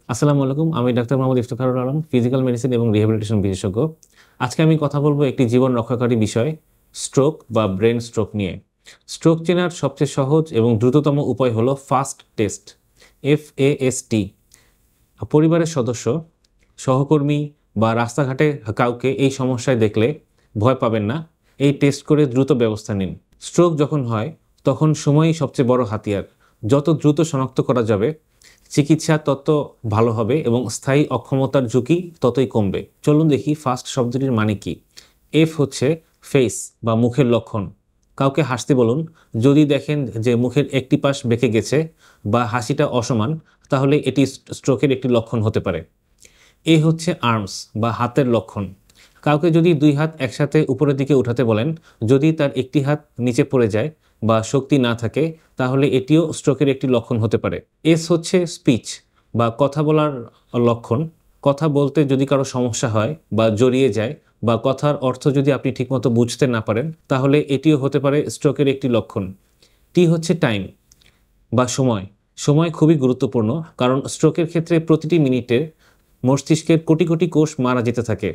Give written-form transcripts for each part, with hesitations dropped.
আসসালামু আলাইকুম। আমি doctor Mohammad Iftekharul Alam, physical medicine এবং রিহ্যাবিলিটেশন বিশেষজ্ঞ। আজকে আমি কথা বলবো একটি জীবন রক্ষাকারী বিষয়, স্ট্রোক বা ব্রেন স্ট্রোক নিয়ে। স্ট্রোক চেনার সবচেয়ে সহজ এবং দ্রুততম উপায় হলো ফাস্ট টেস্ট, FAST। পরিবারের সদস্য, সহকর্মী বা রাস্তাঘাটে কাউকে এই সমস্যায় দেখলে ভয় পাবেন না। এই টেস্ট করে দ্রুত ব্যবস্থা নিন। স্ট্রোক যখন হয় তখন সময়ই সবচেয়ে বড় হাতিয়ার। যত দ্রুত শনাক্ত করা যাবে চিকিৎসা তত ভালো হবে এবং স্থায়ী অক্ষমতার ঝুঁকি ততই কমবে। চলুন দেখি ফার্স্ট শব্দটির মানে কি। এফ হচ্ছে ফেস বা মুখের লক্ষণ। কাউকে হাসতে বলুন। যদি দেখেন যে মুখের একটি পাশ বেঁকে গেছে বা হাসিটা অসমান, তাহলে এটি স্ট্রোকের একটি লক্ষণ হতে পারে। এ হচ্ছে আর্মস বা হাতের লক্ষণ। কাউকে যদি দুই হাত একসাথে উপরের দিকে উঠাতে বলেন, যদি তার একটি হাত নিচে পড়ে যায় বা শক্তি না থাকে, তাহলে এটিও স্ট্রোকের একটি লক্ষণ হতে পারে। এস হচ্ছে স্পিচ বা কথা বলার লক্ষণ। কথা বলতে যদি কারো সমস্যা হয় বা জড়িয়ে যায় বা কথার অর্থ যদি আপনি ঠিকমতো বুঝতে না পারেন, তাহলে এটিও হতে পারে স্ট্রোকের একটি লক্ষণ। টি হচ্ছে টাইম বা সময়। সময় খুবই গুরুত্বপূর্ণ, কারণ স্ট্রোকের ক্ষেত্রে প্রতিটি মিনিটে মস্তিষ্কের কোটি কোটি কোষ মারা যেতে থাকে।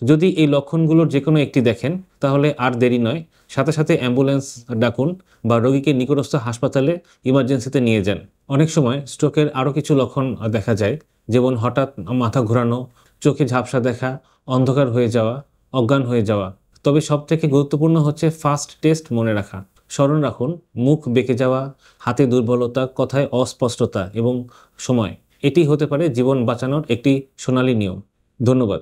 যদি এই লক্ষণগুলোর যে কোনো একটি দেখেন, তাহলে আর দেরি নয়, সাথে সাথে অ্যাম্বুলেন্স ডাকুন বা রোগীকে নিকটস্থ হাসপাতালে ইমার্জেন্সিতে নিয়ে যান। অনেক সময় স্ট্রোকের আরও কিছু লক্ষণ দেখা যায়, যেমন হঠাৎ মাথা ঘোরানো, চোখে ঝাপসা দেখা, অন্ধকার হয়ে যাওয়া, অজ্ঞান হয়ে যাওয়া। তবে সবথেকে গুরুত্বপূর্ণ হচ্ছে ফাস্ট টেস্ট মনে রাখা। স্মরণ রাখুন, মুখ বেঁকে যাওয়া, হাতে দুর্বলতা, কথায় অস্পষ্টতা এবং সময়, এটি হতে পারে জীবন বাঁচানোর একটি সোনালী নিয়ম। ধন্যবাদ।